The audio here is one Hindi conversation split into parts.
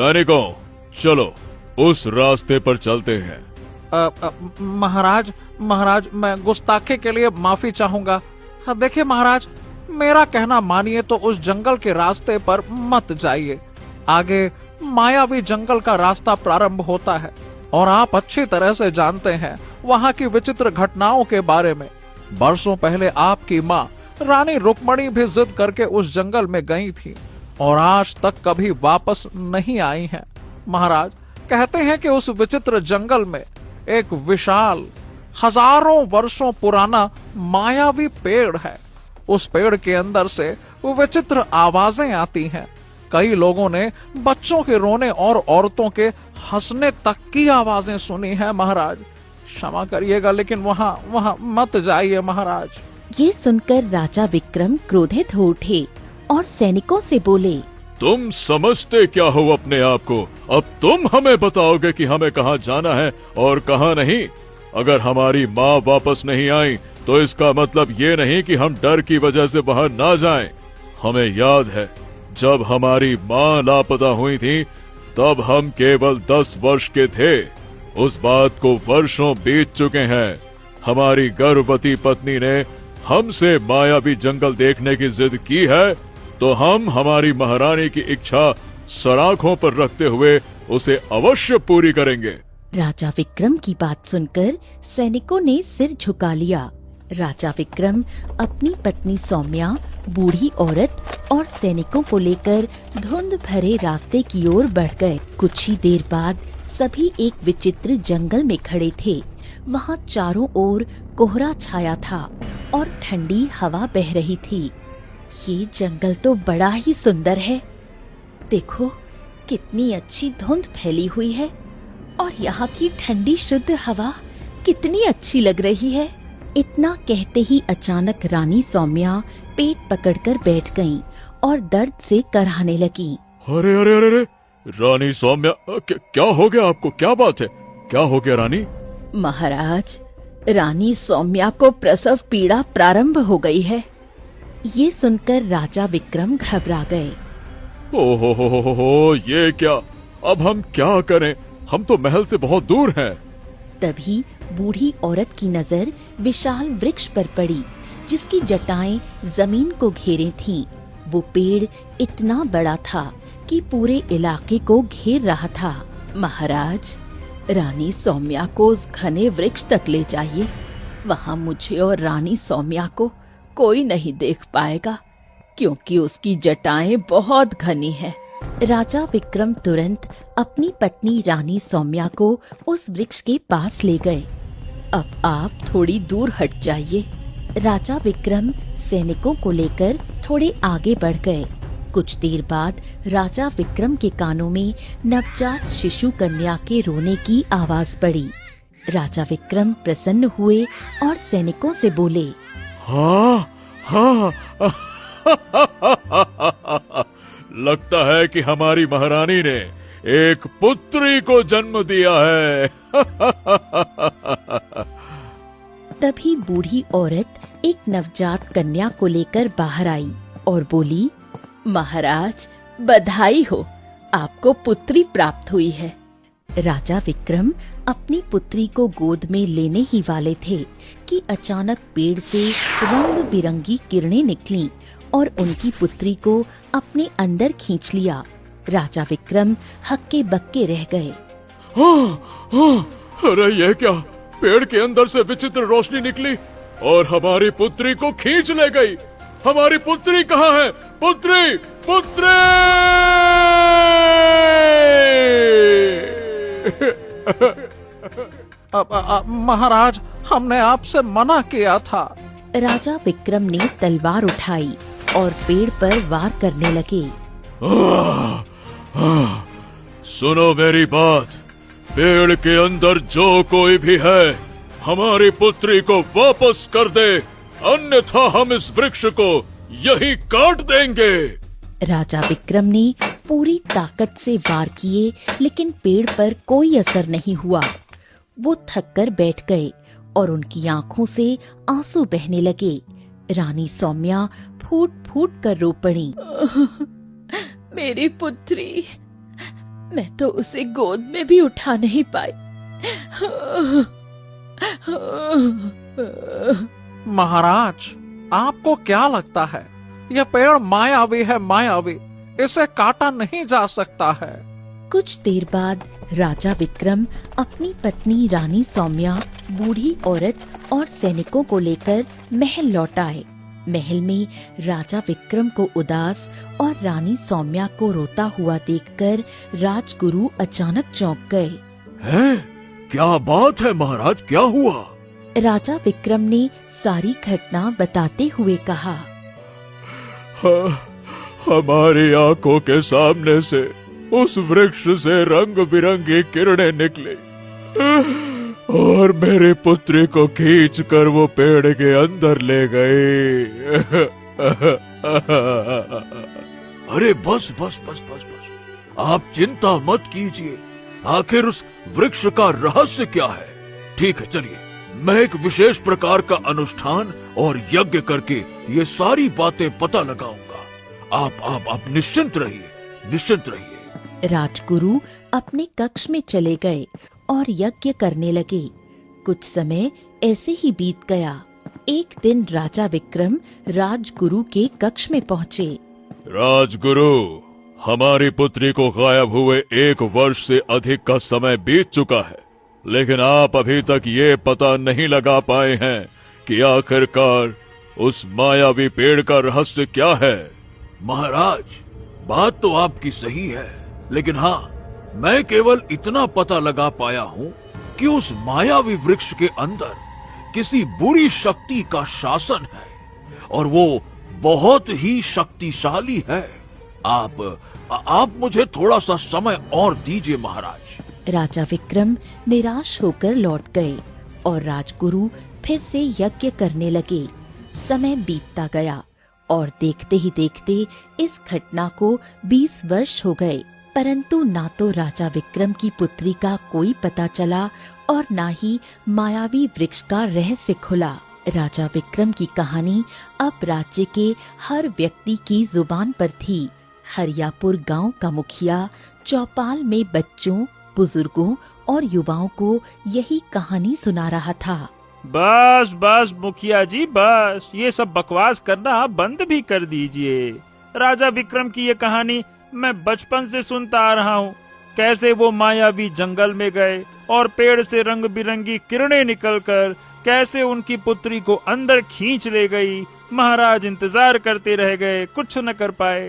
सैनिकों, चलो उस रास्ते पर चलते हैं। महाराज महाराज, मैं गुस्ताखी के लिए माफी चाहूंगा। देखिए महाराज, मेरा कहना मानिए तो उस जंगल के रास्ते पर मत जाइए। आगे मायावी जंगल का रास्ता प्रारंभ होता है और आप अच्छी तरह से जानते हैं वहाँ की विचित्र घटनाओं के बारे में। बरसों पहले आपकी माँ रानी रुक्मणी भी जिद करके उस जंगल में गई थी और आज तक कभी वापस नहीं आई हैं। महाराज, कहते हैं कि उस विचित्र जंगल में एक विशाल हजारों वर्षों पुराना मायावी पेड़ है। उस पेड़ के अंदर से विचित्र आवाजें आती हैं। कई लोगों ने बच्चों के रोने और औरतों के हंसने तक की आवाजें सुनी हैं। महाराज, क्षमा करिएगा, लेकिन वहाँ मत जाइए महाराज। ये सुनकर राजा विक्रम क्रोधित हो उठे और सैनिकों से बोले, तुम समझते क्या हो अपने आप को? अब तुम हमें बताओगे कि हमें कहाँ जाना है और कहाँ नहीं। अगर हमारी माँ वापस नहीं आई तो इसका मतलब ये नहीं कि हम डर की वजह से बाहर ना जाएं। हमें याद है जब हमारी माँ लापता हुई थी तब हम केवल 10 वर्ष के थे। उस बात को वर्षों बीत चुके हैं। हमारी गर्भवती पत्नी ने हमसे मायावी जंगल देखने की जिद की है तो हम हमारी महारानी की इच्छा सराखों पर रखते हुए उसे अवश्य पूरी करेंगे। राजा विक्रम की बात सुनकर सैनिकों ने सिर झुका लिया। राजा विक्रम अपनी पत्नी सौम्या, बूढ़ी औरत और सैनिकों को लेकर धुंध भरे रास्ते की ओर बढ़ गए। कुछ ही देर बाद सभी एक विचित्र जंगल में खड़े थे। वहाँ चारों ओर कोहरा छाया था और ठंडी हवा बह रही थी। ये जंगल तो बड़ा ही सुंदर है। देखो कितनी अच्छी धुंध फैली हुई है और यहाँ की ठंडी शुद्ध हवा कितनी अच्छी लग रही है। इतना कहते ही अचानक रानी सौम्या पेट पकड़कर बैठ गईं और दर्द से कराहने लगी। अरे अरे अरे अरे, रानी सौम्या, क्या हो गया आपको? क्या बात है? क्या हो गया रानी? महाराज, रानी सौम्या को प्रसव पीड़ा प्रारंभ हो गई है। ये सुनकर राजा विक्रम घबरा गए। ओहो, ये क्या? अब हम क्या करें? हम तो महल से बहुत दूर हैं। तभी बूढ़ी औरत की नजर विशाल वृक्ष पर पड़ी जिसकी जटाएं जमीन को घेरे थीं। वो पेड़ इतना बड़ा था कि पूरे इलाके को घेर रहा था। महाराज, रानी सौम्या को उस घने वृक्ष तक ले जाइए। वहाँ मुझे और रानी सौम्या को कोई नहीं देख पाएगा क्योंकि उसकी जटाएं बहुत घनी हैं। राजा विक्रम तुरंत अपनी पत्नी रानी सौम्या को उस वृक्ष के पास ले गए। अब आप थोड़ी दूर हट जाइए। राजा विक्रम सैनिकों को लेकर थोड़े आगे बढ़ गए। कुछ देर बाद राजा विक्रम के कानों में नवजात शिशु कन्या के रोने की आवाज पड़ी। राजा विक्रम प्रसन्न हुए और सैनिकों से बोले, हाँ हाँ लगता है कि हमारी महारानी ने एक पुत्री को जन्म दिया है। तभी बूढ़ी औरत एक नवजात कन्या को लेकर बाहर आई और बोली, महाराज, बधाई हो, आपको पुत्री प्राप्त हुई है। राजा विक्रम अपनी पुत्री को गोद में लेने ही वाले थे कि अचानक पेड़ से रंग बिरंगी किरणें निकलीं और उनकी पुत्री को अपने अंदर खींच लिया। राजा विक्रम हक्के बक्के रह गए। अरे ये क्या? पेड़ के अंदर से विचित्र रोशनी निकली और हमारी पुत्री को खींच ले गई। हमारी पुत्री कहाँ है? पुत्री, पुत्री! महाराज, हमने आपसे मना किया था। राजा विक्रम ने तलवार उठाई और पेड़ पर वार करने लगे। सुनो मेरी बात, पेड़ के अंदर जो कोई भी है हमारी पुत्री को वापस कर दे, अन्यथा हम इस वृक्ष को यही काट देंगे। राजा विक्रम ने पूरी ताकत से वार किए लेकिन पेड़ पर कोई असर नहीं हुआ। वो थक कर बैठ गए और उनकी आंखों से आंसू बहने लगे। रानी सौम्या फूट फूट कर रो पड़ी। मेरी पुत्री, मैं तो उसे गोद में भी उठा नहीं पाई। महाराज, आपको क्या लगता है यह पेड़ मायावी है? मायावी, इसे काटा नहीं जा सकता है। कुछ देर बाद राजा विक्रम अपनी पत्नी रानी सौम्या, बूढ़ी औरत और सैनिकों को लेकर महल लौट आए। महल में राजा विक्रम को उदास और रानी सौम्या को रोता हुआ देखकर राजगुरु अचानक चौंक गए। हैं? क्या बात है महाराज, क्या हुआ? राजा विक्रम ने सारी घटना बताते हुए कहा, हमारी आंखों के सामने से उस वृक्ष से रंग बिरंगी किरणें निकली और मेरी पुत्री को खींच कर वो पेड़ के अंदर ले गई। अरे बस बस बस बस बस, आप चिंता मत कीजिए। आखिर उस वृक्ष का रहस्य क्या है? ठीक है, चलिए मैं एक विशेष प्रकार का अनुष्ठान और यज्ञ करके ये सारी बातें पता लगाऊंगा। आप निश्चिंत रहिए, निश्चिंत रहिए। राजगुरु अपने कक्ष में चले गए और यज्ञ करने लगे। कुछ समय ऐसे ही बीत गया। एक दिन राजा विक्रम राजगुरु के कक्ष में पहुँचे। राजगुरु, हमारी पुत्री को गायब हुए 1 वर्ष से अधिक का समय बीत चुका है, लेकिन आप अभी तक ये पता नहीं लगा पाए हैं कि आखिरकार उस मायावी पेड़ का रहस्य क्या है। महाराज, बात तो आपकी सही है, लेकिन हाँ, मैं केवल इतना पता लगा पाया हूँ कि उस मायावी वृक्ष के अंदर किसी बुरी शक्ति का शासन है और वो बहुत ही शक्तिशाली है। आप मुझे थोड़ा सा समय और दीजिए महाराज। राजा विक्रम निराश होकर लौट गए और राजगुरु फिर से यज्ञ करने लगे। समय बीतता गया और देखते ही देखते इस घटना को 20 वर्ष हो गए, परंतु ना तो राजा विक्रम की पुत्री का कोई पता चला और ना ही मायावी वृक्ष का रहस्य खुला। राजा विक्रम की कहानी अब राज्य के हर व्यक्ति की जुबान पर थी। हरियापुर गांव का मुखिया चौपाल में बच्चों, बुजुर्गों और युवाओं को यही कहानी सुना रहा था। बस बस मुखिया जी, बस ये सब बकवास करना आप बंद भी कर दीजिए। राजा विक्रम की ये कहानी मैं बचपन से सुनता आ रहा हूँ। कैसे वो मायावी जंगल में गए और पेड़ से रंग बिरंगी किरणें निकलकर कैसे उनकी पुत्री को अंदर खींच ले गई। महाराज इंतजार करते रह गए, कुछ न कर पाए।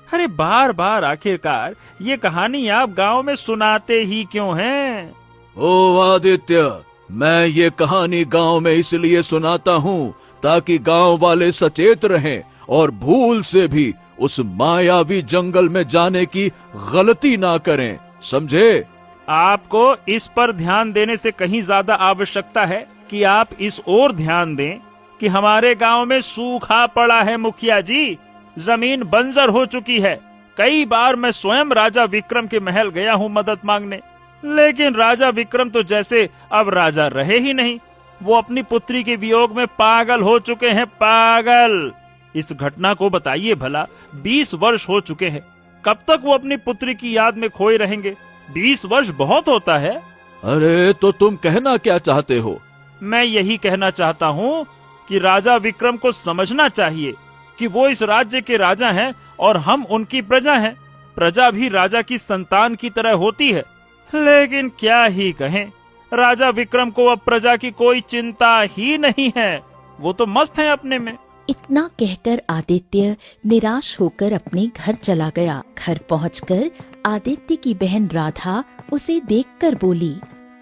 अरे बार बार आखिरकार ये कहानी आप गांव में सुनाते ही क्यों हैं? ओ आदित्य, मैं ये कहानी गांव में इसलिए सुनाता हूँ ताकि गांव वाले सचेत रहें और भूल से भी उस मायावी जंगल में जाने की गलती ना करें, समझे? आपको इस पर ध्यान देने से कहीं ज्यादा आवश्यकता है कि आप इस ओर ध्यान दें कि हमारे गांव में सूखा पड़ा है मुखिया जी। जमीन बंजर हो चुकी है। कई बार मैं स्वयं राजा विक्रम के महल गया हूँ मदद मांगने, लेकिन राजा विक्रम तो जैसे अब राजा रहे ही नहीं। वो अपनी पुत्री के वियोग में पागल हो चुके हैं, पागल। इस घटना को बताइए भला, 20 वर्ष हो चुके हैं। कब तक वो अपनी पुत्री की याद में खोए रहेंगे? 20 वर्ष बहुत होता है। अरे तो तुम कहना क्या चाहते हो? मैं यही कहना चाहता हूँ कि राजा विक्रम को समझना चाहिए कि वो इस राज्य के राजा हैं और हम उनकी प्रजा हैं। प्रजा भी राजा की संतान की तरह होती है, लेकिन क्या ही कहें, राजा विक्रम को अब प्रजा की कोई चिंता ही नहीं है। वो तो मस्त हैं अपने में। इतना कहकर आदित्य निराश होकर अपने घर चला गया। घर पहुंचकर आदित्य की बहन राधा उसे देखकर बोली,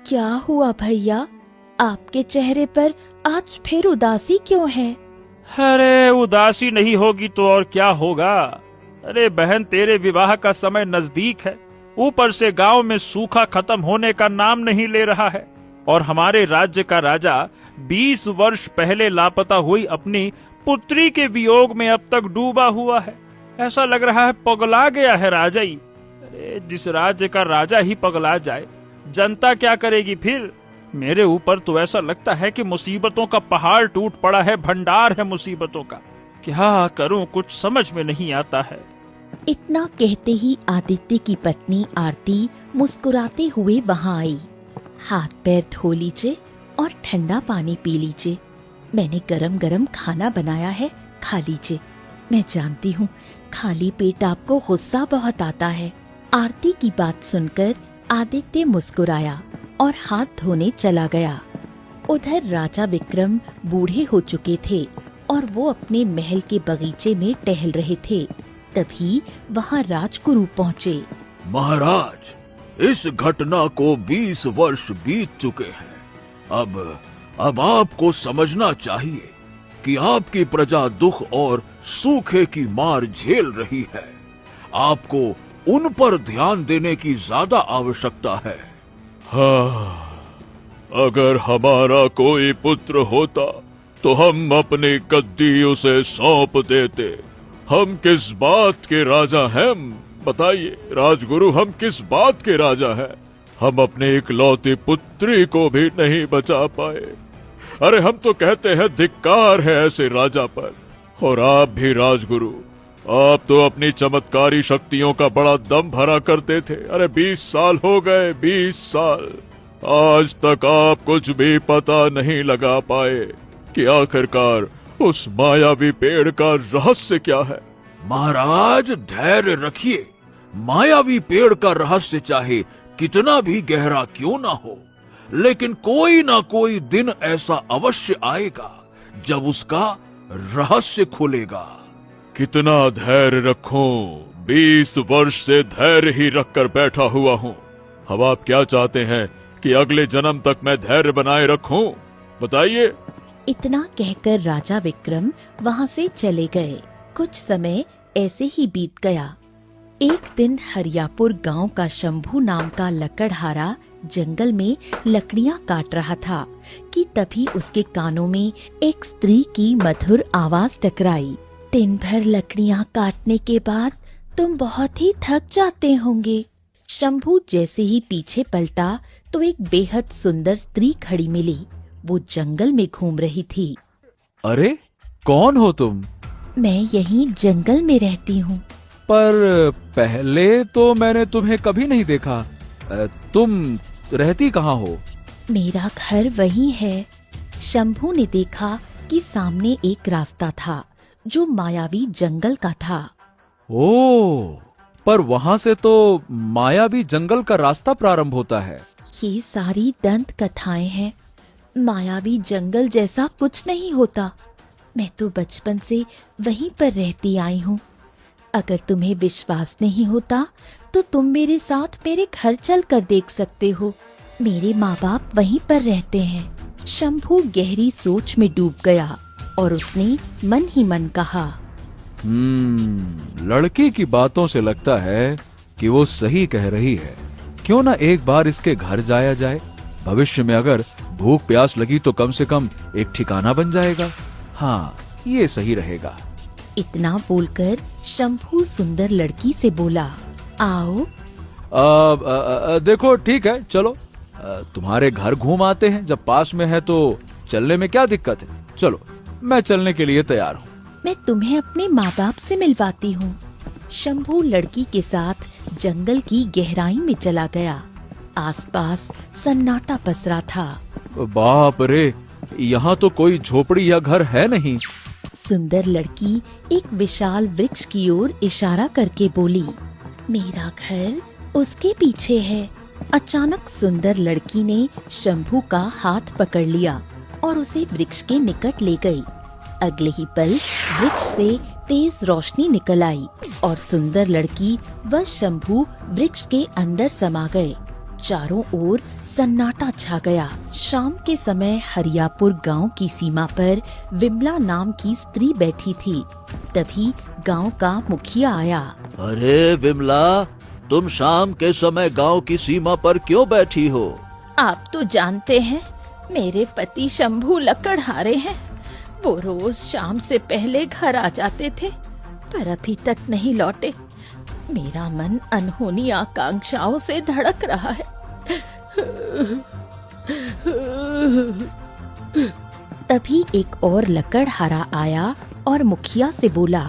क्या हुआ भैया, आपके चेहरे पर आज फिर उदासी क्यों है? अरे उदासी नहीं होगी तो और क्या होगा। अरे बहन, तेरे विवाह का समय नजदीक है। ऊपर से गांव में सूखा खत्म होने का नाम नहीं ले रहा है और हमारे राज्य का राजा 20 वर्ष पहले लापता हुई अपनी पुत्री के वियोग में अब तक डूबा हुआ है। ऐसा लग रहा है पगला गया है राजा ही। अरे जिस राज्य का राजा ही पगला जाए, जनता क्या करेगी फिर? मेरे ऊपर तो ऐसा लगता है कि मुसीबतों का पहाड़ टूट पड़ा है, भंडार है मुसीबतों का। क्या करूं, कुछ समझ में नहीं आता है। इतना कहते ही आदित्य की पत्नी आरती मुस्कुराते हुए वहां आई। हाथ पैर धो लीजिए और ठंडा पानी पी लीजिए। मैंने गरम गरम खाना बनाया है, खा लीजिए। मैं जानती हूँ खाली पेट आपको गुस्सा बहुत आता है। आरती की बात सुनकर आदित्य मुस्कुराया और हाथ धोने चला गया। उधर राजा विक्रम बूढ़े हो चुके थे और वो अपने महल के बगीचे में टहल रहे थे। तभी वहाँ राजगुरु पहुँचे। महाराज, इस घटना को 20 वर्ष बीत चुके हैं। अब आपको समझना चाहिए कि आपकी प्रजा दुख और सूखे की मार झेल रही है। आपको उन पर ध्यान देने की ज्यादा आवश्यकता है। हाँ, अगर हमारा कोई पुत्र होता तो हम अपनी गद्दी उसे सौंप देते। हम किस बात के राजा हैं? बताइए राजगुरु, हम किस बात के राजा हैं? हम अपने इकलौती पुत्री को भी नहीं बचा पाए। अरे हम तो कहते हैं धिक्कार है ऐसे राजा पर। और आप भी राजगुरु, आप तो अपनी चमत्कारी शक्तियों का बड़ा दम भरा करते थे। अरे 20 साल हो गए, 20 साल। आज तक आप कुछ भी पता नहीं लगा पाए कि आखिरकार उस मायावी पेड़ का रहस्य क्या है। महाराज, धैर्य रखिए। मायावी पेड़ का रहस्य चाहे कितना भी गहरा क्यों ना हो, लेकिन कोई ना कोई दिन ऐसा अवश्य आएगा जब उसका रहस्य खुलेगा। कितना धैर्य रखूं? 20 वर्ष से धैर्य ही रखकर बैठा हुआ हूँ। अब आप क्या चाहते हैं कि अगले जन्म तक मैं धैर्य बनाए रखूं? बताइए। इतना कहकर राजा विक्रम वहां से चले गए। कुछ समय ऐसे ही बीत गया। एक दिन हरियापुर गांव का शंभू नाम का लकड़हारा जंगल में लकड़ियां काट रहा था कि तभी उसके कानों में एक स्त्री की मधुर आवाज टकराई। दिन भर लकड़ियां काटने के बाद तुम बहुत ही थक जाते होंगे। शंभू जैसे ही पीछे पलटा तो एक बेहद सुंदर स्त्री खड़ी मिली। वो जंगल में घूम रही थी। अरे, कौन हो तुम? मैं यहीं जंगल में रहती हूँ। पर पहले तो मैंने तुम्हें कभी नहीं देखा। तुम रहती कहाँ हो? मेरा घर वही है। शंभू ने देखा कि सामने एक रास्ता था जो मायावी जंगल का था। ओह, पर वहाँ से तो मायावी जंगल का रास्ता प्रारंभ होता है। ये सारी दंत कथाएं हैं। मायावी जंगल जैसा कुछ नहीं होता। मैं तो बचपन से वहीं पर रहती आई हूँ। अगर तुम्हें विश्वास नहीं होता तो तुम मेरे साथ मेरे घर चल कर देख सकते हो। मेरे माँ बाप वहीं पर रहते हैं। शंभू गहरी सोच में डूब गया और उसने मन ही मन कहा, लड़की की बातों से लगता है कि वो सही कह रही है। क्यों ना एक बार इसके घर जाया जाए। भविष्य में अगर भूख प्यास लगी तो कम से कम एक ठिकाना बन जाएगा। हाँ, ये सही रहेगा। इतना बोलकर शंभू सुंदर लड़की से बोला, आओ। देखो, ठीक है, चलो। तुम्हारे घर घूम आते हैं। जब पास में है तो चलने में क्या दिक्कत है। चलो, मैं चलने के लिए तैयार हूँ। मैं तुम्हें अपने माँ बाप से मिलवाती हूँ। शंभू लड़की के साथ जंगल की गहराई में चला गया। आसपास सन्नाटा पसरा था। बाप रे, यहाँ तो कोई झोपड़ी या घर है नहीं। सुंदर लड़की एक विशाल वृक्ष की ओर इशारा करके बोली, मेरा घर उसके पीछे है। अचानक सुंदर लड़की ने शंभू का हाथ पकड़ लिया और उसे वृक्ष के निकट ले गई। अगले ही पल वृक्ष से तेज रोशनी निकल आई और सुंदर लड़की व शंभू वृक्ष के अंदर समा गए। चारों ओर सन्नाटा छा गया। शाम के समय हरियापुर गांव की सीमा पर विमला नाम की स्त्री बैठी थी। तभी गांव का मुखिया आया। अरे विमला, तुम शाम के समय गांव की सीमा पर क्यों बैठी हो? आप तो जानते हैं मेरे पति शंभू लकड़हारे हैं। वो रोज शाम से पहले घर आ जाते थे पर अभी तक नहीं लौटे। मेरा मन अनहोनी आकांक्षाओं से धड़क रहा है। तभी एक और लकड़हारा आया और मुखिया से बोला,